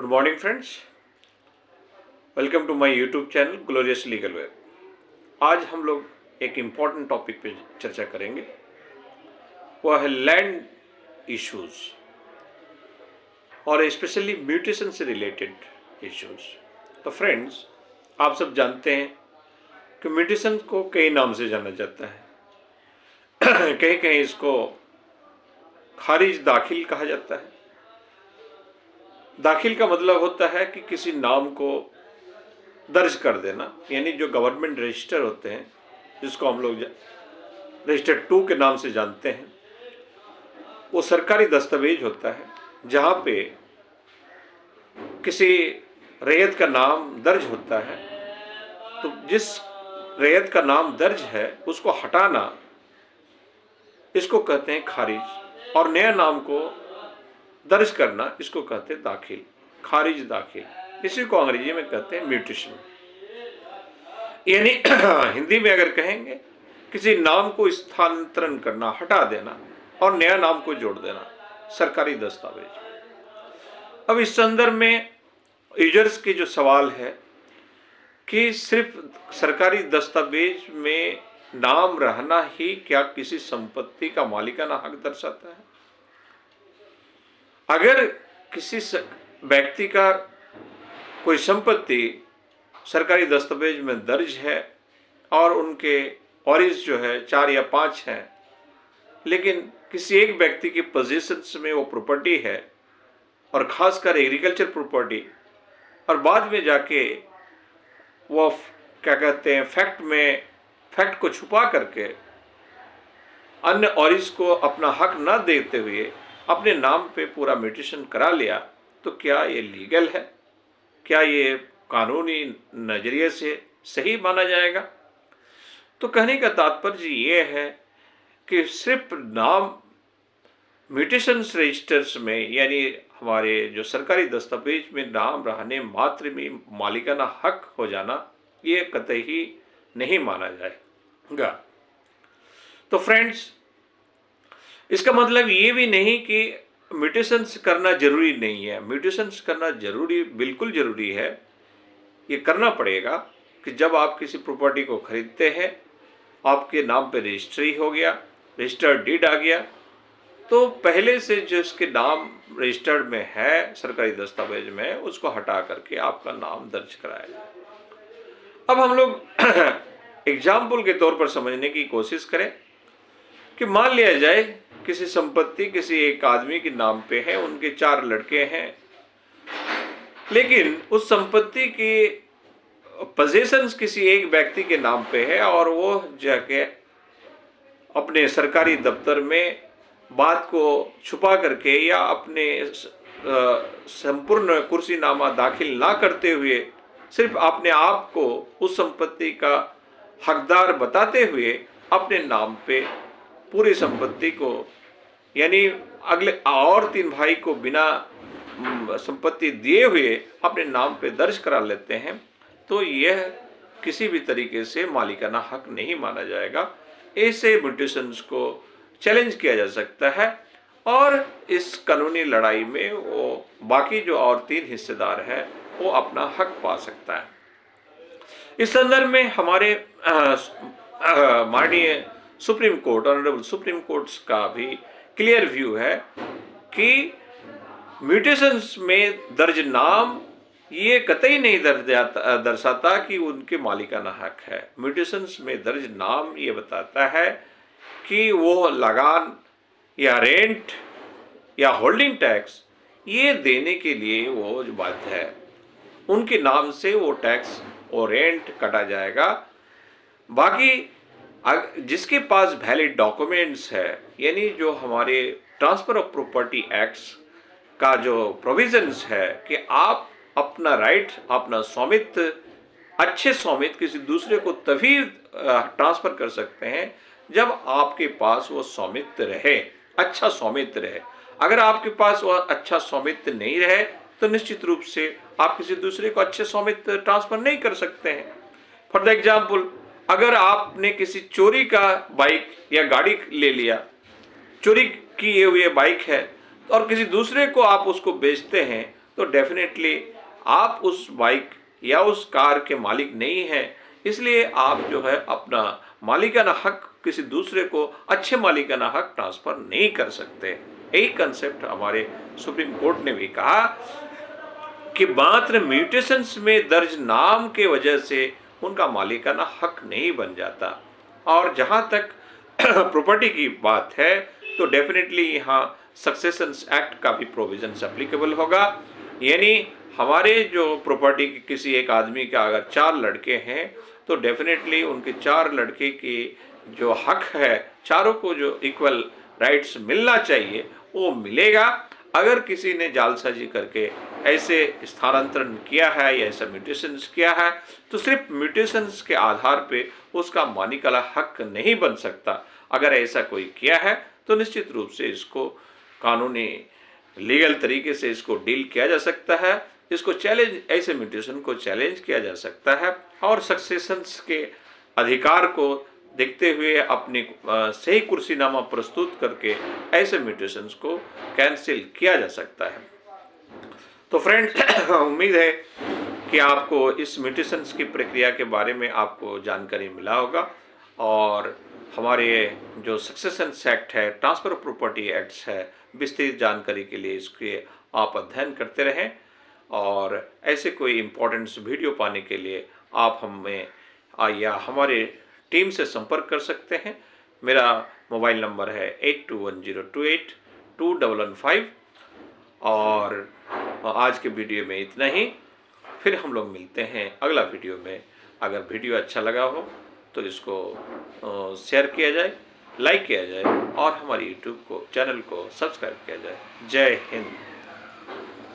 Good morning friends, welcome to my YouTube channel glorious legal web. आज हम लोग एक इम्पॉर्टेंट टॉपिक पे चर्चा करेंगे, वह है लैंड इश्यूज और स्पेशली म्यूटेशन से रिलेटेड इश्यूज। तो फ्रेंड्स, आप सब जानते हैं कि म्यूटेशन को कई नाम से जाना जाता है। कहीं कहीं इसको खारिज दाखिल कहा जाता है। दाखिल का मतलब होता है कि किसी नाम को दर्ज कर देना, यानी जो गवर्नमेंट रजिस्टर होते हैं, जिसको हम लोग रजिस्टर 2 के नाम से जानते हैं, वो सरकारी दस्तावेज होता है जहाँ पे किसी रैयत का नाम दर्ज होता है। तो जिस रैयत का नाम दर्ज है उसको हटाना, इसको कहते हैं खारिज, और नया नाम को दर्ज करना, इसको कहते हैं दाखिल, खारिज दाखिल। इसी को अंग्रेजी में कहते हैं म्यूटेशन। यानी हिंदी में अगर कहेंगे, किसी नाम को स्थानांतरण करना, हटा देना और नया नाम को जोड़ देना सरकारी दस्तावेज। अब इस संदर्भ में यूजर्स के जो सवाल है कि सिर्फ सरकारी दस्तावेज में नाम रहना ही क्या किसी संपत्ति का मालिकाना हक दर्शाता है? अगर किसी व्यक्ति का कोई संपत्ति सरकारी दस्तावेज में दर्ज है और उनके वारिस जो है 4 या 5 हैं, लेकिन किसी एक व्यक्ति के पोजीशंस में वो प्रॉपर्टी है और ख़ासकर एग्रीकल्चर प्रॉपर्टी, और बाद में जाके वो क्या कहते हैं फैक्ट को छुपा करके अन्य वारिस को अपना हक न देते हुए अपने नाम पे पूरा म्यूटेशन करा लिया, तो क्या ये लीगल है? क्या ये कानूनी नज़रिए से सही माना जाएगा? तो कहने का तात्पर्य ये है कि सिर्फ नाम म्यूटेशंस रजिस्टर्स में, यानी हमारे जो सरकारी दस्तावेज में नाम रहने मात्र में मालिकाना हक हो जाना, ये कतई नहीं माना जाएगा। तो फ्रेंड्स, इसका मतलब ये भी नहीं कि म्यूटेशंस करना जरूरी नहीं है। म्यूटेशंस करना जरूरी, बिल्कुल जरूरी है। ये करना पड़ेगा कि जब आप किसी प्रॉपर्टी को खरीदते हैं, आपके नाम पे रजिस्ट्री हो गया, रजिस्टर्ड डीड आ गया, तो पहले से जो इसके नाम रजिस्टर्ड में है सरकारी दस्तावेज में, उसको हटा करके आपका नाम दर्ज कराया जाए। अब हम लोग एग्जाम्पल के तौर पर समझने की कोशिश करें कि मान लिया जाए किसी संपत्ति किसी एक आदमी के नाम पे है, उनके 4 लड़के हैं, लेकिन उस संपत्ति की पोजीशंस किसी एक व्यक्ति के नाम पे है और वो जाके अपने सरकारी दफ्तर में बात को छुपा करके या अपने संपूर्ण कुर्सीनामा दाखिल ना करते हुए सिर्फ अपने आप को उस संपत्ति का हकदार बताते हुए अपने नाम पे पूरी संपत्ति को, यानी अगले और 3 भाई को बिना संपत्ति दिए हुए अपने नाम पे दर्ज करा लेते हैं, तो यह किसी भी तरीके से मालिकाना हक नहीं माना जाएगा। ऐसे म्यूटेशंस को चैलेंज किया जा सकता है और इस कानूनी लड़ाई में वो बाकी जो और 3 हिस्सेदार हैं वो अपना हक पा सकता है। इस संदर्भ में हमारे माननीय supreme court, honourable supreme courts का भी क्लियर व्यू है कि म्यूटेशंस में दर्ज नाम ये कतई नहीं दर्शाता कि उनके मालिकाना हक है। म्यूटेशंस में दर्ज नाम ये बताता है कि वो लगान या रेंट या होल्डिंग टैक्स ये देने के लिए वो जो बाध्य है, उनके नाम से वो टैक्स और रेंट कटा जाएगा। बाकी जिसके पास वैलिड डॉक्यूमेंट्स है, यानी जो हमारे ट्रांसफ़र ऑफ प्रॉपर्टी एक्ट्स का जो प्रोविजंस है कि आप अपना राइट, अपना स्वामित्व, अच्छे स्वामित्व किसी दूसरे को तभी ट्रांसफ़र कर सकते हैं जब आपके पास वो स्वामित्व रहे, अच्छा स्वामित्व रहे। अगर आपके पास वो अच्छा स्वामित्व नहीं रहे तो निश्चित रूप से आप किसी दूसरे को अच्छे स्वामित्व ट्रांसफ़र नहीं कर सकते हैं। फॉर द एग्जाम्पल, अगर आपने किसी चोरी का बाइक या गाड़ी ले लिया, चोरी किए हुए बाइक है, और किसी दूसरे को आप उसको बेचते हैं, तो डेफिनेटली आप उस बाइक या उस कार के मालिक नहीं हैं, इसलिए आप जो है अपना मालिकाना हक किसी दूसरे को अच्छे मालिकाना हक ट्रांसफ़र नहीं कर सकते। यही कंसेप्ट हमारे सुप्रीम कोर्ट ने भी कहा कि मात्र म्यूटेशंस में दर्ज नाम के वजह से उनका मालिकाना हक नहीं बन जाता। और जहाँ तक प्रॉपर्टी की बात है तो डेफिनेटली यहाँ सक्सेशंस एक्ट का भी प्रोविजंस एप्लीकेबल होगा। यानी हमारे जो प्रॉपर्टी की किसी एक आदमी का अगर 4 लड़के हैं तो डेफिनेटली उनके 4 लड़के की जो हक है, चारों को जो इक्वल राइट्स मिलना चाहिए वो मिलेगा। अगर किसी ने जालसाजी करके ऐसे स्थानांतरण किया है या ऐसा म्यूटेशंस किया है तो सिर्फ म्यूटेशंस के आधार पे उसका मालिकाना हक नहीं बन सकता। अगर ऐसा कोई किया है तो निश्चित रूप से इसको कानूनी लीगल तरीके से इसको डील किया जा सकता है। इसको चैलेंज, ऐसे म्यूटेशन को चैलेंज किया जा सकता है और सक्सेशंस के अधिकार को देखते हुए अपनी सही कुर्सीनामा प्रस्तुत करके ऐसे म्यूटेशंस को कैंसिल किया जा सकता है। तो फ्रेंड्स, उम्मीद है कि आपको इस म्यूटेशंस की प्रक्रिया के बारे में आपको जानकारी मिला होगा और हमारे जो सक्सेशंस एक्ट है, ट्रांसफ़र ऑफ प्रॉपर्टी एक्ट्स है, विस्तृत जानकारी के लिए इसके आप अध्ययन करते रहें। और ऐसे कोई इम्पोर्टेंट्स वीडियो पाने के लिए आप हमें या हमारे टीम से संपर्क कर सकते हैं। मेरा मोबाइल नंबर है 8210282115। और आज के वीडियो में इतना ही। फिर हम लोग मिलते हैं अगला वीडियो में। अगर वीडियो अच्छा लगा हो तो इसको शेयर किया जाए, लाइक किया जाए और हमारी यूट्यूब चैनल को सब्सक्राइब किया जाए। जय हिंद।